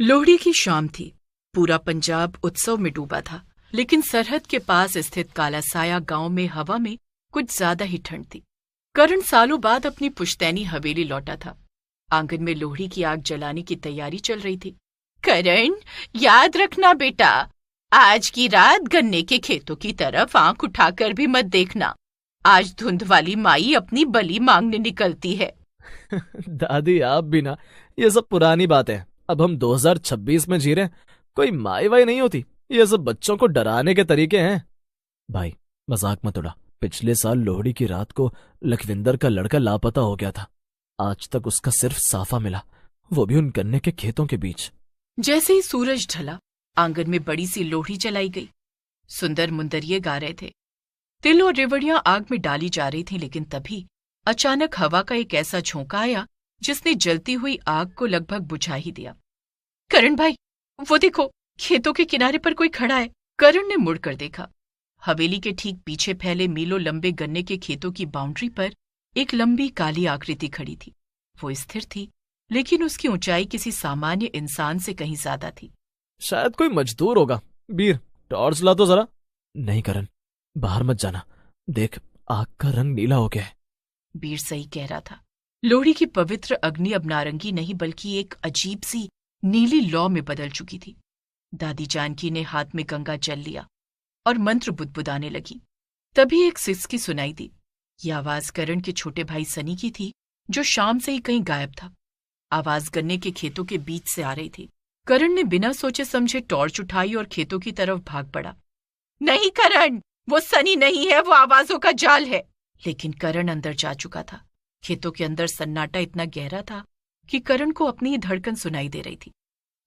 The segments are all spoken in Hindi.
लोहड़ी की शाम थी। पूरा पंजाब उत्सव में डूबा था, लेकिन सरहद के पास स्थित कालासाया गांव में हवा में कुछ ज्यादा ही ठंड थी। करण सालों बाद अपनी पुश्तैनी हवेली लौटा था। आंगन में लोहड़ी की आग जलाने की तैयारी चल रही थी। करण, याद रखना बेटा, आज की रात गन्ने के खेतों की तरफ आंख उठाकर भी मत देखना। आज धुंध वाली माई अपनी बलि मांगने निकलती है। दादी आप भी ना, ये सब पुरानी बात है। अब हम 2026 में जी रहे हैं। कोई माई वाई नहीं होती, ये सब बच्चों को डराने के तरीके हैं। भाई मजाक मत उड़ा। पिछले साल लोहड़ी की रात को लखविंदर का लड़का लापता हो गया था। आज तक उसका सिर्फ साफा मिला, वो भी उन गन्ने के खेतों के बीच। जैसे ही सूरज ढला, आंगन में बड़ी सी लोहड़ी जलाई गई। सुंदर मुंदरिये गा रहे थे, तिल और रेवड़ियां आग में डाली जा रही थी। लेकिन तभी अचानक हवा का एक ऐसा झोंका आया जिसने जलती हुई आग को लगभग बुझा ही दिया। करण भाई, वो देखो, खेतों के किनारे पर कोई खड़ा है। करण ने मुड़कर देखा। हवेली के ठीक पीछे फैले मीलों लंबे गन्ने के खेतों की बाउंड्री पर एक लंबी काली आकृति खड़ी थी। वो स्थिर थी, लेकिन उसकी ऊंचाई किसी सामान्य इंसान से कहीं ज्यादा थी। शायद कोई मजदूर होगा। वीर, टॉर्च ला तो जरा। नहीं करण, बाहर मत जाना। देख, आग का रंग नीला हो गया है। वीर सही कह रहा था। लोहड़ी की पवित्र अग्नि अब नारंगी नहीं बल्कि एक अजीब सी नीली लौ में बदल चुकी थी। दादी जानकी ने हाथ में गंगा जल लिया और मंत्र बुदबुदाने लगी। तभी एक सिसकी सुनाई दी। यह आवाज करण के छोटे भाई सनी की थी, जो शाम से ही कहीं गायब था। आवाज गन्ने के खेतों के बीच से आ रही थी। करण ने बिना सोचे समझे टॉर्च उठाई और खेतों की तरफ भाग पड़ा। नहीं करण, वो सनी नहीं है, वो आवाजों का जाल है। लेकिन करण अंदर जा चुका था। खेतों के अंदर सन्नाटा इतना गहरा था कि करण को अपनी ही धड़कन सुनाई दे रही थी।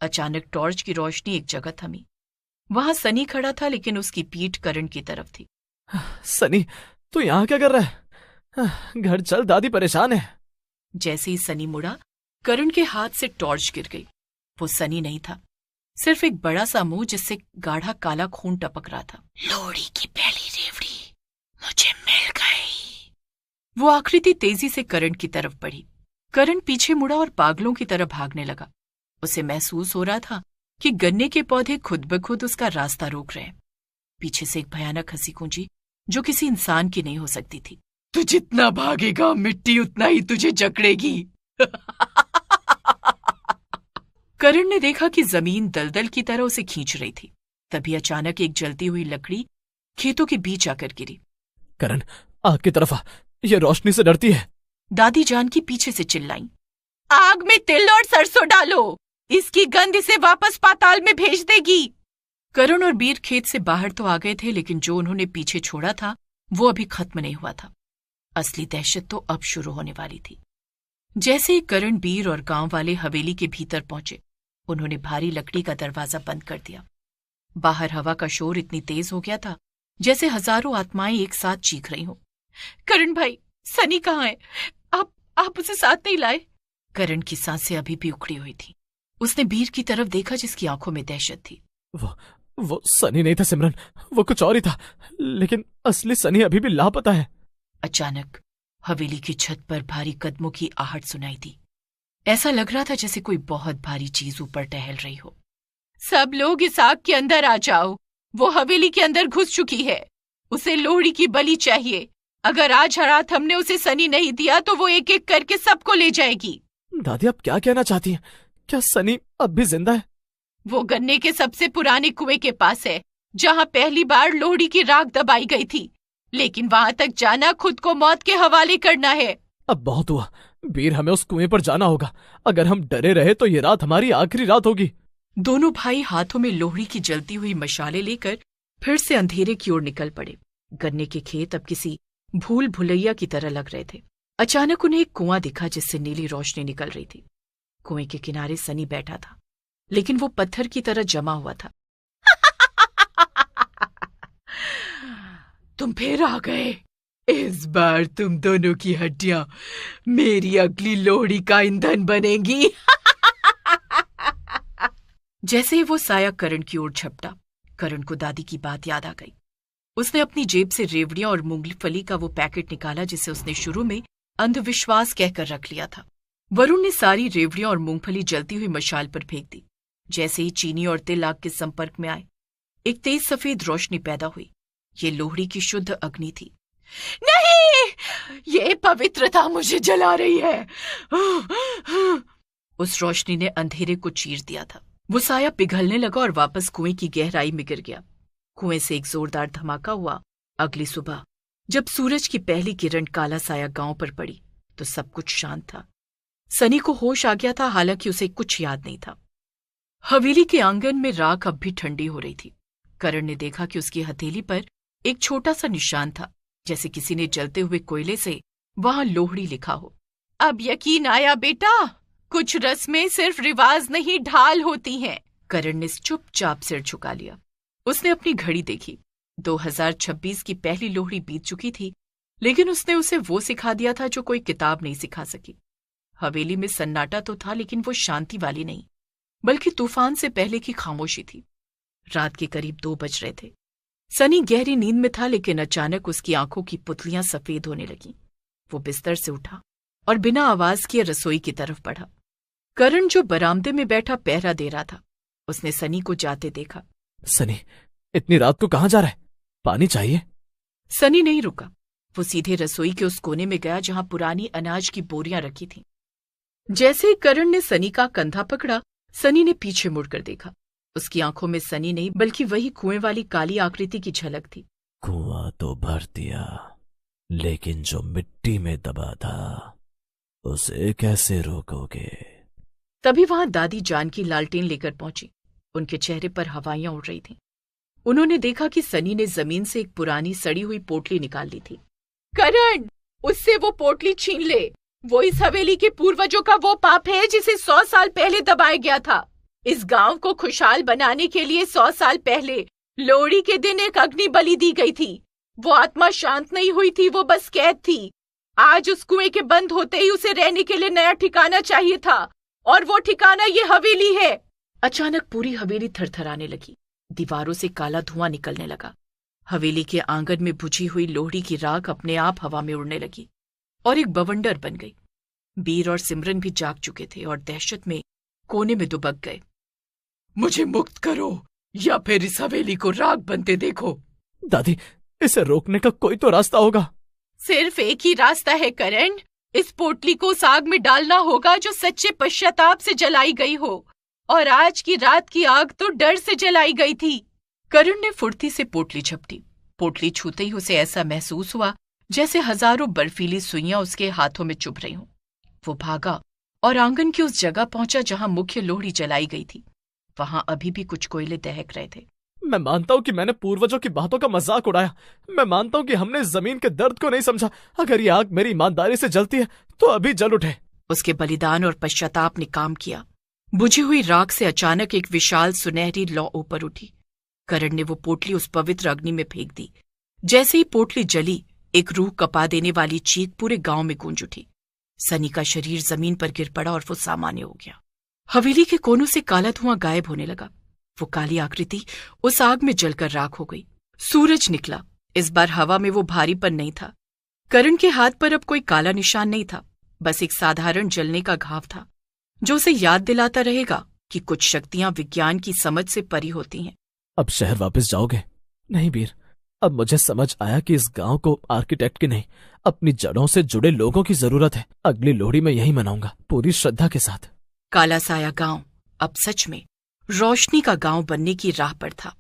अचानक टॉर्च की रोशनी एक जगह थमी। वहां सनी खड़ा था, लेकिन उसकी पीठ करण की तरफ थी। सनी, तू यहाँ क्या कर रहा है? घर चल, दादी परेशान है। जैसे ही सनी मुड़ा, करण के हाथ से टॉर्च गिर गई। वो सनी नहीं था, सिर्फ एक बड़ा सा मुंह जिससे गाढ़ा काला खून टपक रहा था। लोहड़ी की पहली रेवड़ी मुझे मिल गई। वो आकृति तेजी से करण की तरफ बढ़ी। करण पीछे मुड़ा और पागलों की तरह भागने लगा। उसे महसूस हो रहा था कि गन्ने के पौधे खुद ब खुद उसका रास्ता रोक रहे हैं। पीछे से एक भयानक हंसी गूंजी, जो किसी इंसान की नहीं हो सकती थी। तू जितना भागेगा, मिट्टी उतना ही तुझे जकड़ेगी। करण ने देखा कि जमीन दलदल की तरह उसे खींच रही थी। तभी अचानक एक जलती हुई लकड़ी खेतों के बीच आकर गिरी। करण, आग की तरफ आ, ये रोशनी से डरती है। दादी जानकी पीछे से चिल्लाई। आग में तिल और सरसों डालो, इसकी गंध इसे वापस पाताल में भेज देगी। करण और वीर खेत से बाहर तो आ गए थे, लेकिन जो उन्होंने पीछे छोड़ा था वो अभी खत्म नहीं हुआ था। असली दहशत तो अब शुरू होने वाली थी। जैसे ही करण, वीर और गांव वाले हवेली के भीतर पहुंचे, उन्होंने भारी लकड़ी का दरवाजा बंद कर दिया। बाहर हवा का शोर इतनी तेज हो गया था जैसे हजारों आत्माएं एक साथ चीख रही हो। करण भाई, सनी कहाँ है? आप उसे साथ नहीं लाए? करण की सांसें अभी भी उखड़ी हुई थी। उसने वीर की तरफ देखा, जिसकी आंखों में दहशत थी। वो सनी नहीं था सिमरन, वो कुछ और ही था। लेकिन असली सनी अभी भी लापता है। अचानक हवेली की छत पर भारी कदमों की आहट सुनाई दी। ऐसा लग रहा था जैसे कोई बहुत भारी चीज ऊपर टहल रही हो। सब लोग इस आग के अंदर आ जाओ, वो हवेली के अंदर घुस चुकी है। उसे लोहड़ी की बलि चाहिए। अगर आज रात हमने उसे सनी नहीं दिया तो वो एक एक करके सबको ले जाएगी। दादी, आप क्या कहना चाहती हैं? क्या सनी अब भी जिंदा है? वो गन्ने के सबसे पुराने कुएं के पास है, जहां पहली बार लोहड़ी की राख दबाई गई थी। लेकिन वहां तक जाना खुद को मौत के हवाले करना है। अब बहुत हुआ वीर, हमें उस कुएं पर जाना होगा। अगर हम डरे रहे तो ये रात हमारी आखिरी रात होगी। दोनों भाई हाथों में लोहड़ी की जलती हुई मशालें लेकर फिर से अंधेरे की ओर निकल पड़े। गन्ने के खेत अब किसी भूल भुलैया की तरह लग रहे थे। अचानक उन्हें एक कुआं दिखा जिससे नीली रोशनी निकल रही थी। कुएं के किनारे सनी बैठा था, लेकिन वो पत्थर की तरह जमा हुआ था। तुम फिर आ गए। इस बार तुम दोनों की हड्डियां मेरी अगली लोहड़ी का ईंधन बनेंगी। जैसे ही वो साया करण की ओर झपटा, करण को दादी की बात याद आ गई। उसने अपनी जेब से रेवड़ियां और मूंगफली का वो पैकेट निकाला जिसे उसने शुरू में अंधविश्वास कहकर रख लिया था। वरुण ने सारी रेवड़ियां और मूंगफली जलती हुई मशाल पर फेंक दी। जैसे ही चीनी और तिल आग के संपर्क में आए, एक तेज सफेद रोशनी पैदा हुई। ये लोहड़ी की शुद्ध अग्नि थी। नहीं, ये पवित्रता मुझे जला रही है। उस रोशनी ने अंधेरे को चीर दिया था। वो साया पिघलने लगा और वापस कुएं की गहराई में गिर गया। कुएं से एक जोरदार धमाका हुआ। अगली सुबह जब सूरज की पहली किरण काला साया गांव पर पड़ी तो सब कुछ शांत था। सनी को होश आ गया था, हालांकि उसे कुछ याद नहीं था। हवेली के आंगन में राख अब भी ठंडी हो रही थी। करण ने देखा कि उसकी हथेली पर एक छोटा सा निशान था, जैसे किसी ने जलते हुए कोयले से वहां लोहड़ी लिखा हो। अब यकीन आया बेटा, कुछ रस्में सिर्फ रिवाज नहीं, ढाल होती हैं। करण ने चुपचाप सिर झुका लिया। उसने अपनी घड़ी देखी। 2026 की पहली लोहड़ी बीत चुकी थी, लेकिन उसने उसे वो सिखा दिया था जो कोई किताब नहीं सिखा सकी। हवेली में सन्नाटा तो था, लेकिन वो शांति वाली नहीं, बल्कि तूफान से पहले की खामोशी थी। रात के करीब 2 बज रहे थे। सनी गहरी नींद में था, लेकिन अचानक उसकी आंखों की पुतलियां सफेद होने लगीं। वो बिस्तर से उठा और बिना आवाज किए रसोई की तरफ बढ़ा। करण जो बरामदे में बैठा पहरा दे रहा था, उसने सनी को जाते देखा। सनी, इतनी रात को कहाँ जा रहा है? पानी चाहिए। सनी नहीं रुका। वो सीधे रसोई के उस कोने में गया जहां पुरानी अनाज की बोरियां रखी थीं। जैसे ही करण ने सनी का कंधा पकड़ा, सनी ने पीछे मुड़कर देखा। उसकी आंखों में सनी नहीं बल्कि वही कुएं वाली काली आकृति की झलक थी। कुआं तो भर दिया, लेकिन जो मिट्टी में दबा था उसे कैसे रोकोगे? तभी वहां दादी जानकी लालटेन लेकर पहुंची। उनके चेहरे पर हवाइयां उड़ रही थीं। उन्होंने देखा कि सनी ने जमीन से एक पुरानी सड़ी हुई पोटली निकाल ली थी। करण, उससे वो पोटली छीन ले। वो इस हवेली के पूर्वजों का वो पाप है जिसे 100 साल पहले दबाया गया था। इस गांव को खुशहाल बनाने के लिए 100 साल पहले लोहड़ी के दिन एक अग्नि बलि दी गई थी। वो आत्मा शांत नहीं हुई थी, वो बस कैद थी। आज उस कुएं के बंद होते ही उसे रहने के लिए नया ठिकाना चाहिए था, और वो ठिकाना ये हवेली है। अचानक पूरी हवेली थरथराने लगी। दीवारों से काला धुआं निकलने लगा। हवेली के आंगन में बुझी हुई लोहड़ी की राख अपने आप हवा में उड़ने लगी और एक बवंडर बन गई। बीर और सिमरन भी जाग चुके थे और दहशत में कोने में दुबक गए। मुझे मुक्त करो या फिर इस हवेली को राख बनते देखो। दादी, इसे रोकने का कोई तो रास्ता होगा। सिर्फ एक ही रास्ता है करण। इस पोटली को उस आग में डालना होगा जो सच्चे पश्चाताप से जलाई गई हो, और आज की रात की आग तो डर से जलाई गई थी। करण ने फुर्ती से पोटली झपटी। पोटली छूते ही उसे ऐसा महसूस हुआ जैसे हजारों बर्फीली सुइयां उसके हाथों में चुभ रही हों। वो भागा और आंगन की उस जगह पहुंचा जहां मुख्य लोहड़ी जलाई गई थी। वहां अभी भी कुछ कोयले दहक रहे थे। मैं मानता हूं कि मैंने पूर्वजों की बातों का मजाक उड़ाया। मैं मानता हूं कि हमने जमीन के दर्द को नहीं समझा। अगर ये आग मेरी ईमानदारी से जलती है तो अभी जल उठे। उसके बलिदान और पश्चाताप ने काम किया। बुझी हुई राख से अचानक एक विशाल सुनहरी लौ ऊपर उठी। करण ने वो पोटली उस पवित्र अग्नि में फेंक दी। जैसे ही पोटली जली, एक रूह कपा देने वाली चीख पूरे गांव में गूंज उठी। सनी का शरीर जमीन पर गिर पड़ा और वो सामान्य हो गया। हवेली के कोनों से काला धुआं गायब होने लगा। वो काली आकृति उस आग में जलकर राख हो गई। सूरज निकला। इस बार हवा में वो भारीपन नहीं था। करण के हाथ पर अब कोई काला निशान नहीं था, बस एक साधारण जलने का घाव था जो उसे याद दिलाता रहेगा कि कुछ शक्तियां विज्ञान की समझ से परी होती हैं। अब शहर वापस जाओगे? नहीं वीर, अब मुझे समझ आया कि इस गांव को आर्किटेक्ट की नहीं, अपनी जड़ों से जुड़े लोगों की जरूरत है। अगली लोहड़ी में यही मनाऊंगा, पूरी श्रद्धा के साथ। काला साया गांव अब सच में रोशनी का गांव बनने की राह पर था।